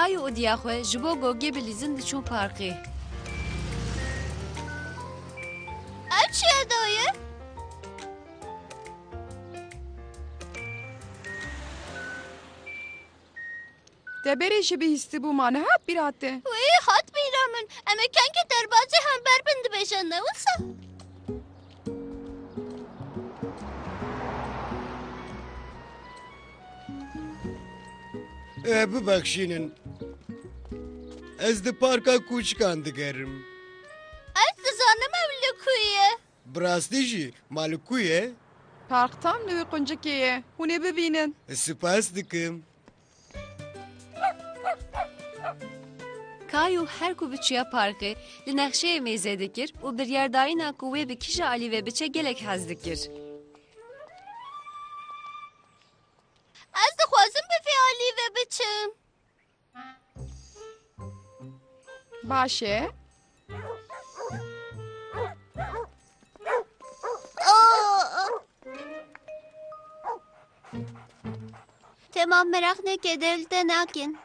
Kayu o diyaxwe ji bo gogê bilîzin diçûn parkê. Ev çiye dayı? Deberê ji bihîstî bûma nehat bîrate. Wê hat bîra min. Em ê kenkê derbasî hember bin dibêje ne wisa? ببخشینن ez di parka kûçikan digerim. Ez dizanim ev li ku ye. Bi rastî jî malê ku ye? Park tam li wê quncikê ye. Hûn ê bibînin. Spas dikim. Kayu her ku biçûya parkê li nexşeyê mêze dikir û biryardayîna ku wê bi kîja alî ve biçe gelek hez dikir. Ez dixwazim bi vê alî ve biçim. Baş e. Tamam merak neke devlete nakin.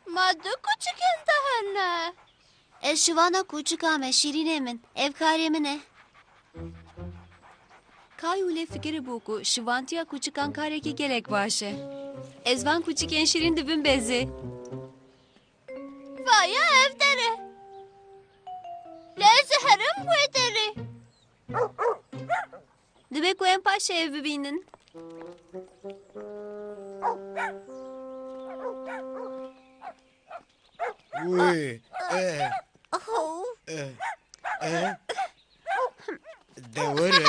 Madde küçükken daha ne? Şivana küçükame şirine min, evkariye ne? Kayu lê fikirî bû ku şivantiya kûçikan karekî gelek baş e. Ez van kûçikên şîrîn dibin bezê. Vaya ev dere. Lezi herim bu dere. Dibe ku em paşa ev bibînin. Wê dewere.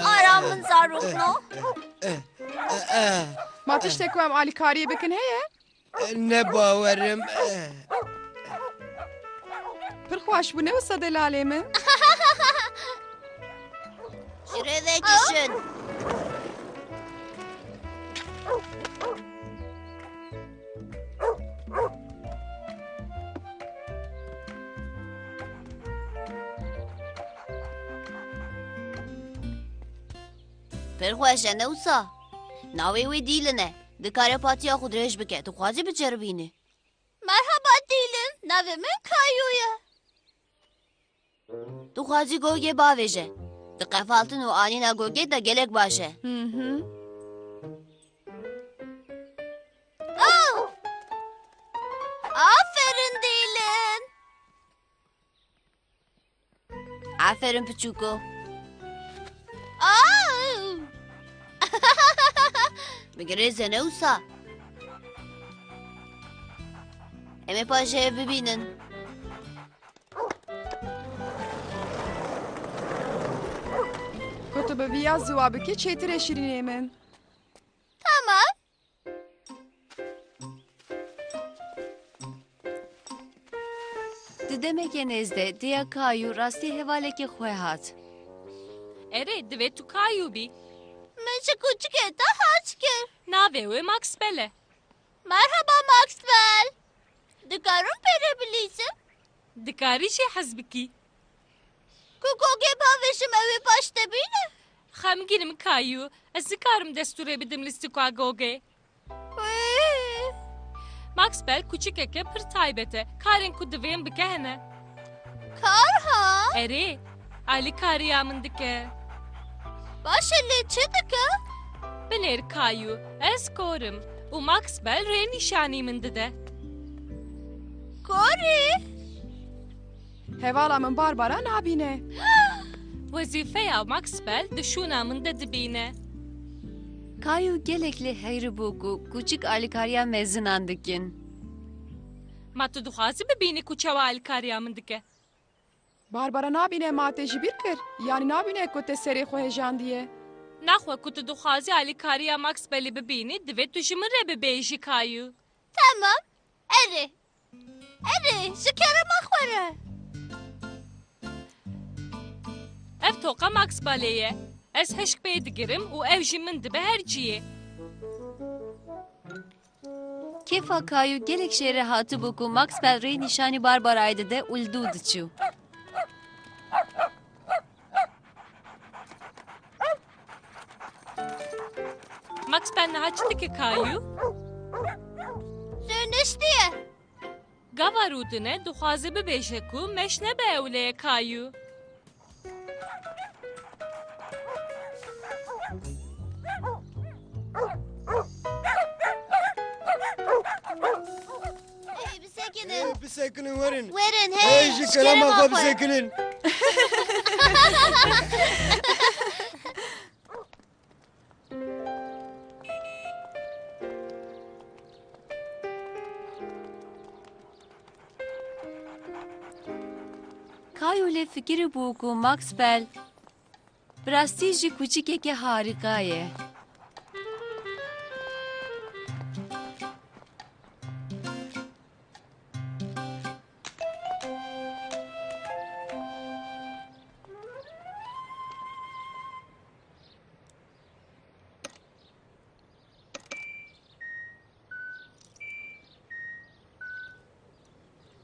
Aramın zarokno. Ma tiştek ku em alîkariyê bikin heye? Ne bawerim. Pir xweş bû ne wisa delalê min? Şuraya kişin. Perxweşe ne wisa? Navê wê dîline. Dikare patiya xwe dirêj bike. Tu xwazî biceribînî. Merhaba dîlin. Navê min Kayu ye. Tu xwazî gogê bavêje. Di qefaltin û anîna gogê de gelek baş e. Hı hı. Aferin dîlin. Aferin piçuko. Bigirêze ne wisa? Em ê paşê ev bibînin. Ku tu bi vîya ziwa bikî çêtir e şîrînê min. Tamam. Di demekê nêzde diya Kayu rastî hevalekê xwe hat. Erê divê tu Kayu bî. Min ji küçükê te haç kir. Navê wê Maxwell e. Merhaba Maxwell. Dikarim pere bilîzim. Dikarî jê hez bikî. Ku gogê bavêjim evê paş te bîne. Xemgînim Kayu. Ez dikarim destûrê bidim li sîkagogê. Maxwell kûçikeke pir taybet e. Karên ku divên bike hene. Kar ha? Erê, alîkariya min dike. Baş lê çi dike? Binêr Kayu, ez korim. û Maxwell rê nîşanî min dide. Korî? Hevala min Barbara nabîne. Wezîfeya Maxwell di şûna min de dibîne. Kayu gelek li heyrî bû ku kûçik alîkariya mezinan dikin. Ma tu dixwazî bibînî ku çawa alîkariya min dike. Barbara nabîne ma te jî bîr kir. Yani nabîne ku te serê xwe hêjandiye. Naxwe ku tu dixwazî alîkariya Maxwellî bibînî, divê tu ji min re bibêjî Kayu. Tamam. Erê. Erê ji kerema xwe re. Ev toqa Maxwellê ye. Ez heşk pê digirim û ev jî min dibe her ciyê. Kêfa Kayu gelek şêrê hatibû ku Maxwell rê nîşanî Barbarayê dide û li dû diçû. Max ben nehaçtı ki Kayu? Sürnüştüye. Gavarudine duhaze bibêje ku meşne be ewleye Kayu. Hey, bir sekinin. Bir sakının varın. Verin Hey, hey. şu kalama kapı sakının. Kayu ile fikri bu ku Maxwell prestijli küçük harikaye.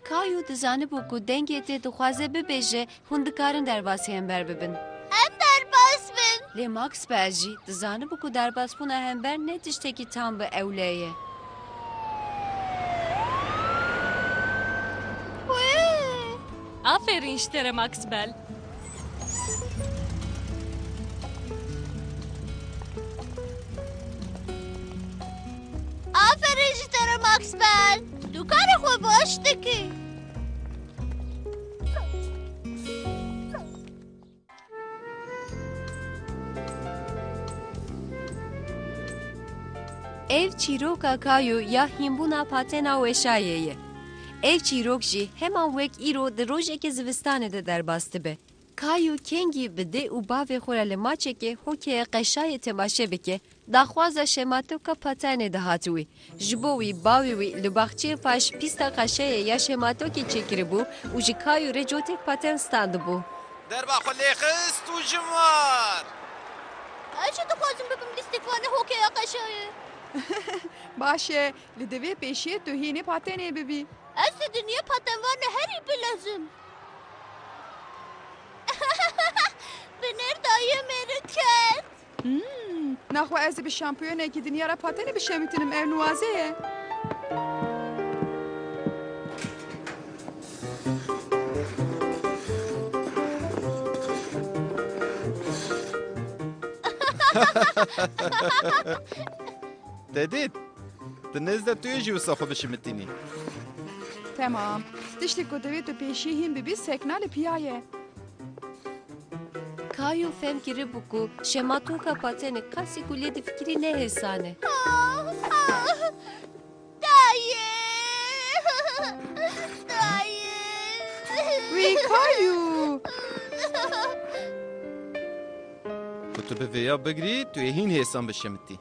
Kayu dizanı bu ku dengete duhaze bibêje hundikarin derbasiyên ber bibin. Em derbas bin. Lê Maxwell jî dizanı bu ku derbasbûna hember ne tiştekî tam bi ewleyê. Aferin iştere Maxwell. Aferin jitara Maxwell. Tu karı xwe baş dikî. Ev çîroka Kayu ya hînbûna patena weşayê ye. Ev çîrok jî heman wek îro di rojekê zivistanê de derbas dibe. Kayu kengî bi dê û bavê xwe re li maçekê hokeye qeşayê temaşe bike, daxwaza şematoka patenê de hat wî. Ji bo wî bavê wî li baxçeyê paş pîsta qeşayê ya şematokê çêkiribû û ji Kayu re cotek paten standibû. Derba xwe lê xist û jim war. Eşi dixwazim bibim lîstikvanê hokeya qeşayê. باشه لدوی پیشی تو هینی پاتنی ببی. Ez de niye patenvarne herî bilezim. Binir dayı meriket. نخوا از به شامپیونه که دنیا را پاتنی بشه میتونم اف نوازه. Dedit. Deniz de توی جیو ساخو بشیمتینی. تمام. تشتی که دوی تو پیشی هین ببی سکنال پیایه. Kayu fem kiribû ku şematoka patenê qasî ku lê di fikirî ne hêsane. Dayı. Dayı. وی کایو. تو به ویا بگری توی هین هیسان بشیمتی.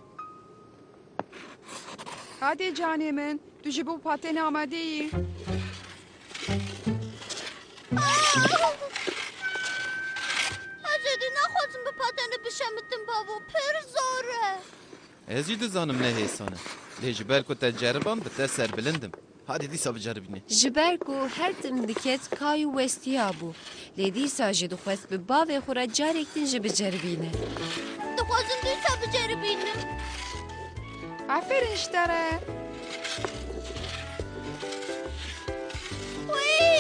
هادی جانی من تو جبو پاتنی آماده ای. Azedi naxwazim bi patenê bişemitim bavo pir zor e. Ez jî dizanim ne hêsane. Lê ji ber ku te ceribam bi te serbilindim. Hadî dîsa biceribîne. Ji ber ku her tim diket Kayu westiya bû. Lê dîsa jî dixwest bi bavê xwe re carek din jî biceribîne. Dixwazim dîsa biceribînim. آفرین اشتره.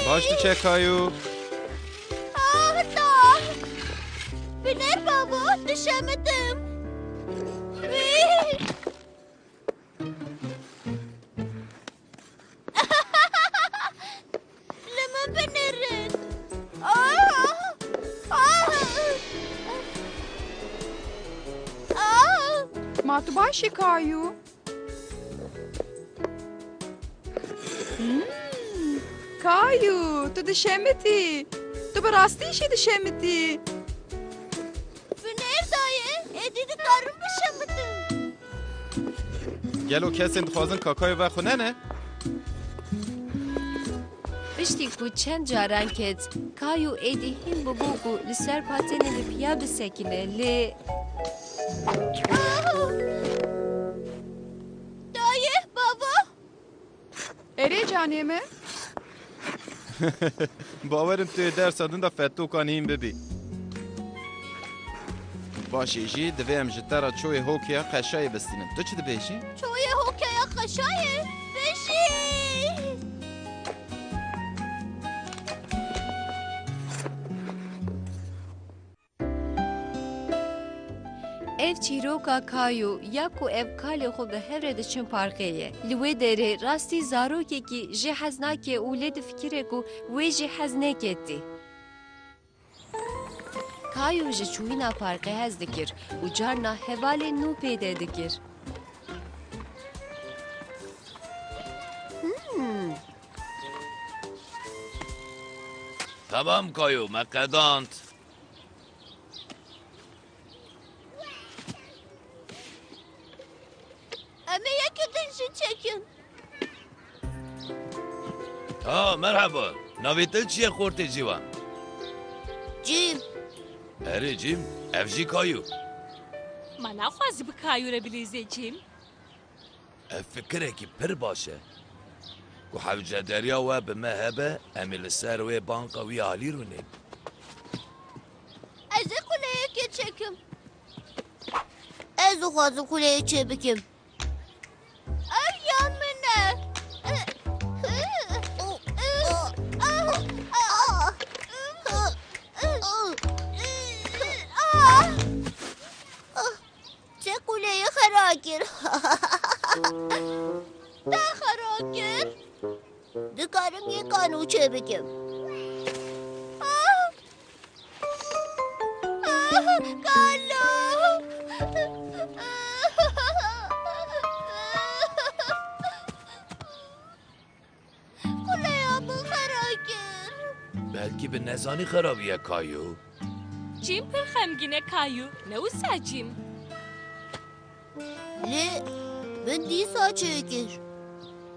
Baş tu çekayu. Da. Binir bavo düşemedim. Lima binirin. ما تو باشی کایو. کایو تو دشمتی. تو به راستیشی دشمتی. Binir dayı. Edidi karım bişemedim. Gel o kesin dixwazin kakayê ve xwe nene. Piştî ku çend caran ket Kayu êdî hîn bibû ku li ser patenê li piya bisekine lê Dayı baba. اره جانیمه. Bawerim tu yê dersadin da fetûkan hîn bibî. باشی جی دویم جترا چوی هوکیا قشای بستینم تو چی دبیجی؟ چوی هوکیا خشایه بشی. ev çîroka Kayu ya ku ev kalê xwe bi hev re diçin parkeyê. Li wê derê rastî zarokekî jê hez nake û lê difikire ku wê jî hez neketî. Kayu ji çûyîna parkê hez dikir û carna hevalê nû pêdê dikir. Tamam Kayu, me qedand. Ama yakıtın şu çekin. Ha, merhaba. Navê te çi ye xortê ciwan? Cim. Erê cîm, ev jî Kayu. ما نخوازی به کایو را بلیزیجیم Ev fikirekî pir baş e. Ku hewce derya we bi me hebe, em ê li ser wê banka wî alî rûnê. Ez ê kuleyekê çekim. Ez dixwazim kuleyê çê bikim. Ev yan min e. Çe kuleyi xerakir. Da xerakir. Dikarim yekanû çê bikim. Carlo! Kuleye bu xerakir. Belkî bi nezanî xerabiye Kayu. جیم پر خمگینه کایو نوسا جیم Li, min dîsa çêkir.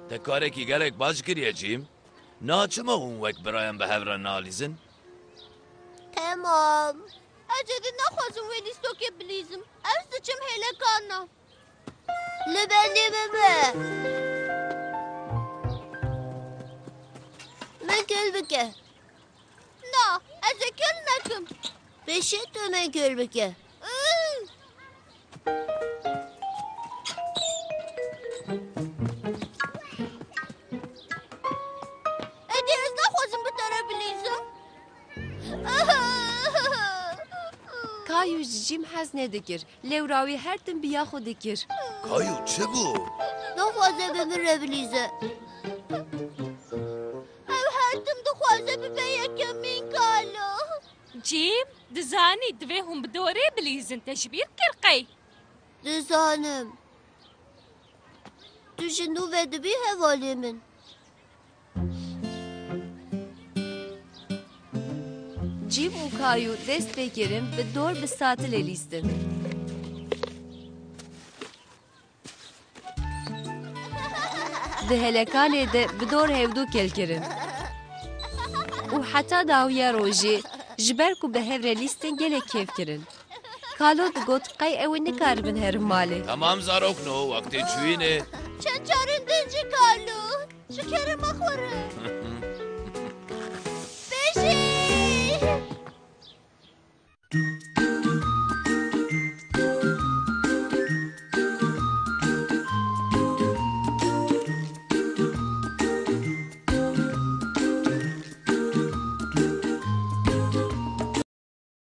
Te karekî gelek baş kiriye cîm. Naçima hûn wek birayan bi hev re nalîzin? Tamam. Ez ê naxwazim wê lîstokê bilîzim. Ez diçim hêlekana. Li bendê bibe. Min kil bike. Na, ez ê kil nekim. Beşê tu min kil bike. Edê ez naxwazim bi te re bilîzim. Kayu ji cîm hez nedikir. Lewrawî her tim biya xwe dikir. Kayu çi bû? Naxwaze bi min re bilîze. Ew her tim dixwaze bibe yekemîn Carlo. جیم دزانی دوی هم بدوره بلیزن تشبیر کرقی Dizanim. Tu ji nû ve dibî hevalê min. Cîm û Kayu dest pêkirin bi dor bi satilê lîstin. Di helekanê de bi dor hevdû kelkirin. û heta dawiya rojê ji ber ku bi hev re lîstin gelek kêf kirin. Kalo digot qey ew ê nikaribin herin malê. Tamam zarokno, waktê çûyînê. Çend carên din jî Carlo. Ji kerema xwe re.